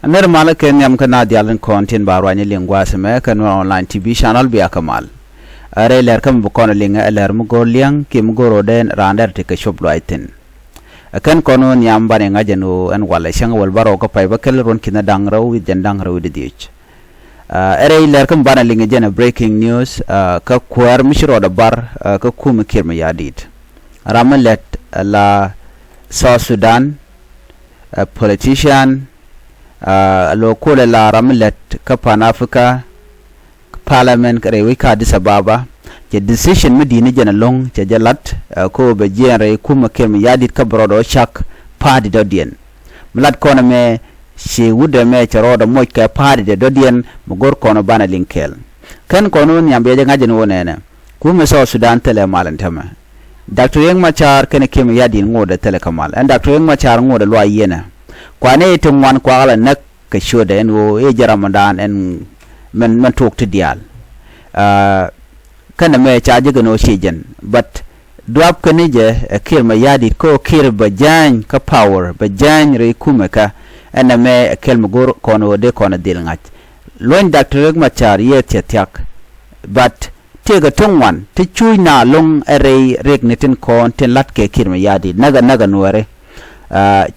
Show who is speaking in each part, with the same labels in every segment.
Speaker 1: Ner mala ken yam kana dialan content barwani lingwa seme kan online TV channel biya kamal. Are ler kam bukon linga ler mu goliang kim goro den rander te ke shop loitin. Akan kono nyam bane ngajenu an wala shang wal baro ko pay bakel ron kina dangraw wi jandang raw di dich. Are ler kam bana linga jena breaking news ka kwar mishro da bar ka kum Kiir mayardit. Ramalet la South Sudan politician local la Ramalet ka Pan Africa Parliament kare wika Addis Ababa je decision medini jena long je jalat ko be jere kuma Kiir mayardit ka brodo chak party dodien mlat kono me she wude me charodo moj ka party de dodien mugor kono bana linkel kan kono nyambe je ngajen wonene kuma South Sudan tele malantama Dr. Yang Machar kene Kiir mayardit ngode tele kamal and Dr. Yang Machar ngode lo yena kwane tumwan kwala nak ka shoda en wo e jaramadan en man talk to dial kana me charge gano shijen but drop kane je Kiir mayardit ko Kiir bajan ka power bajan re kumeka ana me kelma gor kono de kono dilngat loin Dr. Yang Machar yet tyak but tega tongwan te chuina long array regnetin kon ten latke Kiir mayardit naga Nuer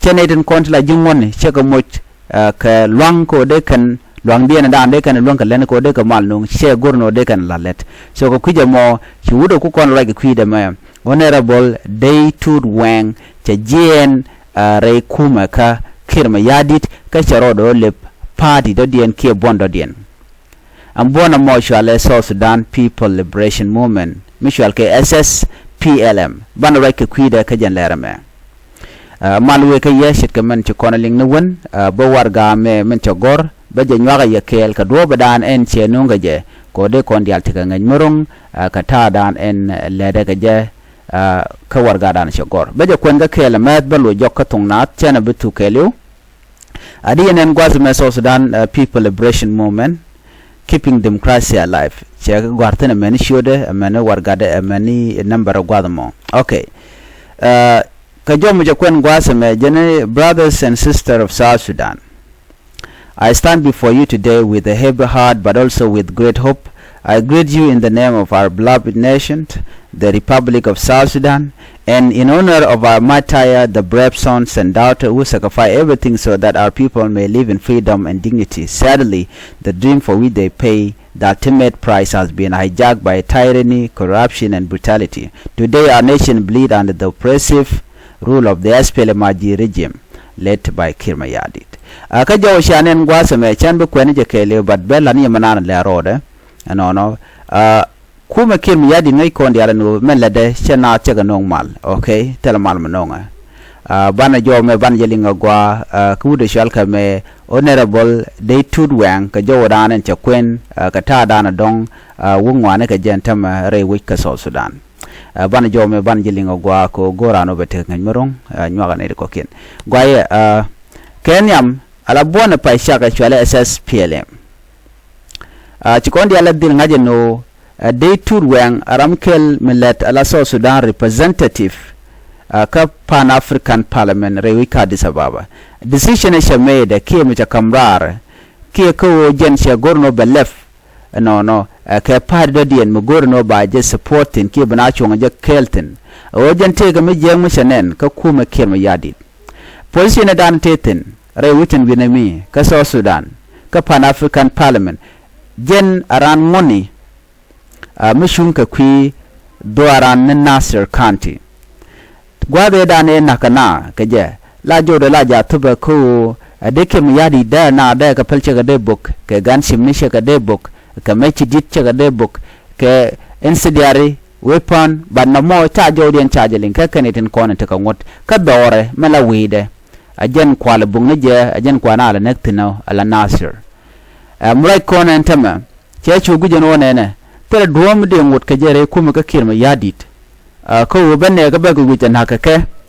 Speaker 1: cheneten kon la jingwon chega moch ka luang ko de kan luang dia na dan de kan luang ka len ko de ka mal nung she gorno de kan lalet so ko kuje mo ci wudo ku kon rag kuide ma honorable Dey Tut wang che jien re kuma ka Kiir mayardit ka charodo le party do dien ke bondo dien am bona mo shale South Sudan People Liberation Movement mishal ke SSPLM ban rag kuide ka jan lerame malwe ka yeshit ka men ci konaling nuwen bo warga me men ci gor ba je nywaga yekel ka do badan en che nunga je ko de kon dial tika ngaj murung ka ta dan en lede ka je ka warga dan ci gor ba je kon ga kel met ba lo jokka tungnat chena bitu kelu adi en gwaz me South Sudan People Liberation Movement keeping democracy alive che ga gwartene men shode men warga de men number gwadmo okay Kajomu jakwen gwaseme jene brothers and sisters of South Sudan. I stand before you today with a heavy heart but also with great hope. I greet you in the name of our beloved nation, the Republic of South Sudan, and in honor of our martyr, the brave sons and daughters who sacrifice everything so that our people may live in freedom and dignity. Sadly, the dream for which they pay the ultimate price has been hijacked by tyranny, corruption, and brutality. Today, our nation bleeds under the oppressive rule of the SSPLM regime led by Kiir mayardit. Ka jaw shanen gwasame chan be kwene je kele but bella ni manana le rode no kuma Kiir mayardit ngai kondi ala no melade chena chega normal okay tel mal manonga bana jaw me ban jelinga gwa kude shalka me honorable Dey Tut wang ka jaw danen cha kwen ka ta dana dong wungwane ka jentama re wik ka South Sudan ban jome ban jilingo gwa ko gorano bete ngaj morong nywaga ne ko ken gwaye kenyam ala bona pa shaka chwale SSPLM chikondi ala dil ngaje no Dey Tut wang aramkel millet ala South Sudan representative ka Pan African Parliament rewika Addis Ababa decision is made ke mi kamrar ke ko jen she gorno belef no ka pardo dien mo gorno ba je supporting ke bana chonga je kelten o jante ga me je mo senen ka kuma Kiir mayardit position dan teten re witin binami ka South Sudan ka Pan African Parliament jen aran money mishun ka kwi do aran Nasser County gwade dan e nakana ka je la jodo la ja tuba ko de Kiir mayardit da na da ka pelche ga de book ka gan simni ka de book ka mechi dit chaga de book ke incendiary weapon but no more charge odien chargeling ka kanetin kona ta kangot ka dore mala wide ajen kwala bungne je ajen kwana ala nektino ala Nasir murai kona entama che chugu jen wonene tere duom de ngot ka jere kuma ka Kiir mayardit ko benne ka bagu gujan haka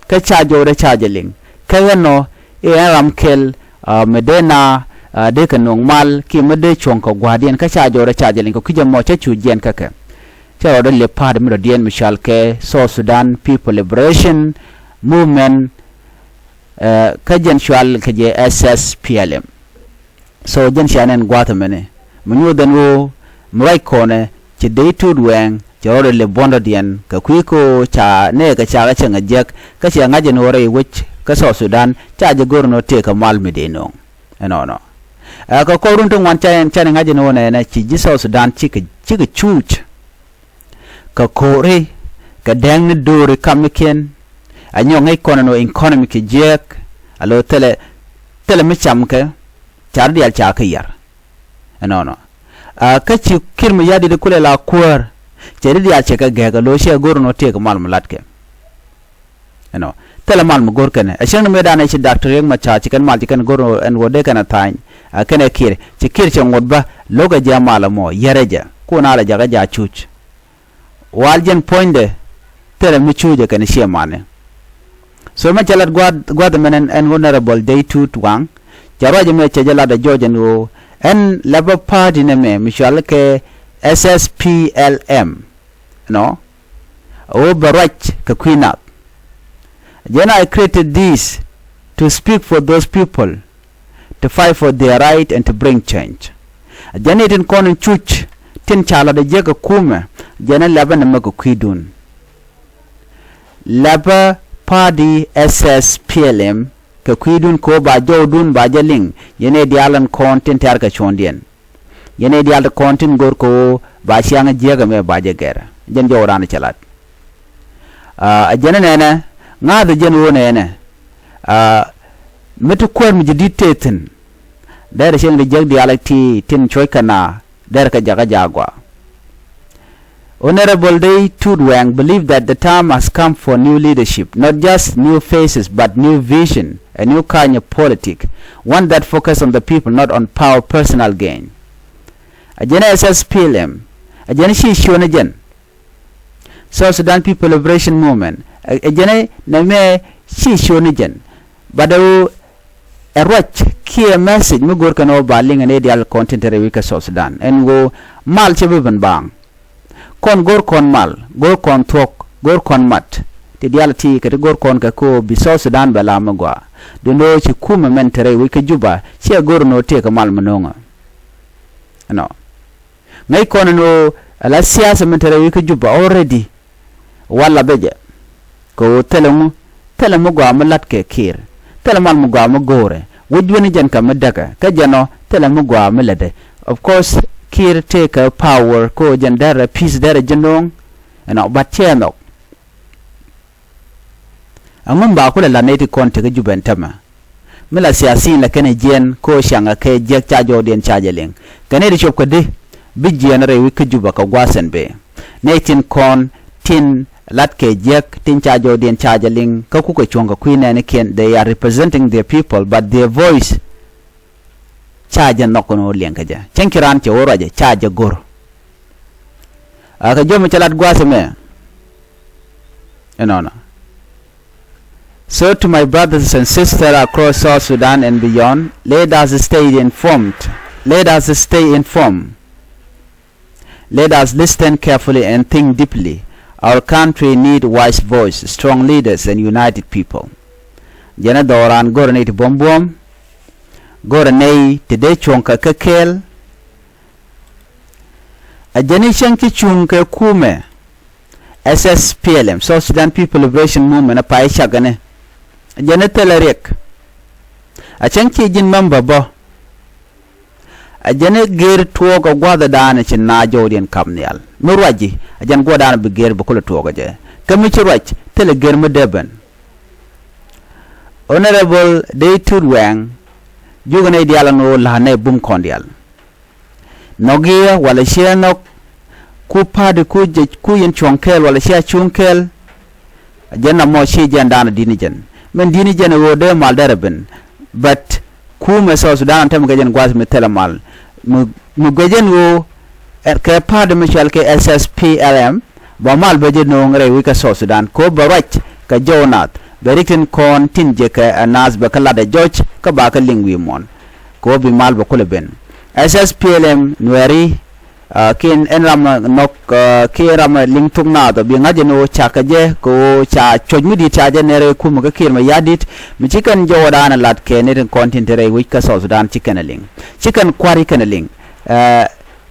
Speaker 1: ka charge ode chargeling ka no e ramkel medena de ka normal ki mede chonko gwadien ka cha jore cha jelen ko kije mo cha chu jen ka ka cha ro le pad mi dien mishal ke South Sudan People Liberation Movement ka jen shwal ka je SSPLM so jen shanen gwata mene munyo den wo mrai kone ci Dey Tut weng ci ore le bondo dien ka kuiko cha ne ka cha ga chenga jek ka cha ngaje no re wich ka South Sudan cha je gorno te ka mal mi de no no ka ko run to wan cha ngaje no ne ci ji South Sudan ci ka chuch ka kore ka dang ne dore kamiken anyo ngai kono no economic jek alo tele mi cham ka char dial cha ka yar no ka ci Kiir mayardit de kule la kuar chere dial cha ka ga lo she gorno te ka mal mulat ke no tele mal mu gor kene ashen me dana ci doctor yang ma cha ci kan mal ci kan gorno en wode kana tan kene Kiir ci Kiir ci ngodba loga jamala mo yareja ko na la jaga ja chuch waljen poinde tele mi chuje kan she mane so ma chalat gwad menen en honorable Dey Tut wang jaraje me che jala da jojen wo en Labour Party ne me mishal ke SSPLM no o barach ka queenat then I created this to speak for those people, to fight for their right and to bring change. Then it in konon chuch tin chala de jega kume jana laba na mago kuidun Labour Party SSPLM ka kuidun ko ba jawdun ba jaling yene dialan kontin tar ka chondien yene dial kontin gor ko ba sianga jega me ba jegera jen jawran chalat jana nena ngada jen wona ene metu kwar mi jiditetin dare shen de jeg dialati tin choy kana dare ka jaga jagwa. Honorable Dey Tut believe that the time has come for new leadership, not just new faces, but new vision, a new kind of politics, one that focuses on the people, not on power, personal gain. Agenda SSPLM, agenda she shone again. South Sudan People Liberation Movement, agenda name she shone again. But a rich key message, me go kano baling and ideal content rewika South Sudan, and go mal chebuban bang. Kon gor kon mal gor kon tok gor kon mat ti dialati ke gor kon ka ko bi South Sudan bala magwa do no ci kuma mentere wi ke juba ci gor no te ka mal manonga no ngai kon no ala siyasa mentere wi ke juba already wala beje ko telemu gwa malat ke Kiir telemal mu gwa magore wujwani jan ka medaka ka jano telemu gwa melade. Of course Kiir take a power ko jandara peace dara janong and but cheno amon ba ko la neti konte ke jubentama mila siyasin la kene jen ko shanga ke jek cha joden cha jeleng kane ri chop ko de bi jen re wi ke juba ka gwasen be netin kon tin lat ke jek tin cha joden cha jeleng ka ku ko chonga kuina ne ken they are representing their people but their voice chaja nokono lenkaja chenkiran che woroje chaja gor aka jomo chalat gwase me no so to my brothers and sisters across South Sudan and beyond, let us stay informed, let us listen carefully and think deeply. Our country need wise voice, strong leaders and united people. Jana doran gornit bombom gora nei tede chonka kakel ajani shanki chunka kume SSPLM South Sudan People Liberation Movement pa shagane ajana telarek achanki jin mamba bo ajana ger tuoga gwada dana chin na jodien kamnial murwaji ajan gwada be ger bukula tuoga je kamichi rach tele ger medeben. Honorable Dey Tut jugane diala no lahane bum kondial nogia wala shia nok ku pade ku je ku yen chonkel wala shia chunkel janna mo shi jandana dinijen men dinijen wo de mal darben but ku me South Sudan tam gajen gwas me telemal mu gajen wo ke pade me shal ke SSPLM ba mal beje no ngre wi ka South Sudan ko barach ka jonat berikin kon tinje ka anas ba kala da George ka ba ka lingwi mon ko bi mal ba kula ben SSPLM Nueri kin en ram nok ki ram ling tung na to bi ngaje no chaka je ko cha chojmi di cha je nere kum ka Kiir mayardit mi chicken jodan lat ke ne content re wi ka South Sudan chicken ling chicken kwari kan ling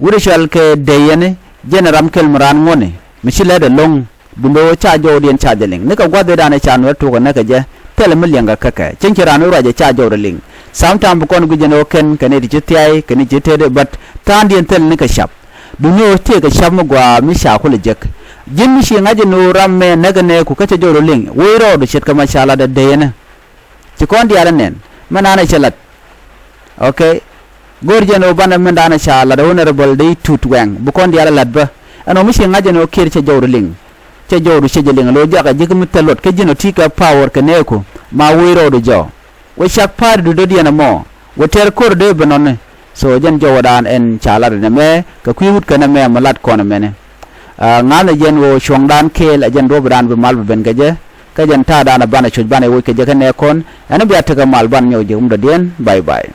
Speaker 1: wurishal ke deyene generam kel muran ngone mi chile de long bundo cha jodien cha je ling ne ka gwade dane cha no to ko ne ka je tele milyanga kaka chenkira no raje cha jode ling sometime kon gujeno ken kane di jetiai kane jetede but tandien tel ne ka shap dunyo te ka shap mo gwa mi sha ko le jek jimmi shi ngaje no ramme nagane ku kace joro ling woiro do chet kama shala da deyene ci kon di nen manana chalat okay gorjeno bana mandana shala da honorable Dey Tut wang bu kon di lat ba ano mi shi ngaje no Kiir ce joro ling ce joro ce jeling lo jaga jigmu telot ke jino tika power kane ko ma woiro do jo we shak par do diana mo we ter kor de banone so jen jowadan en chala ne me ka kuyut kana me malat kono mene ngana jen wo shongdan kel jen robran be mal ben gaje ka jen ta dana bana chuj bana wo ke je kane kon ana biya ta mal ban nyoje da den bye bye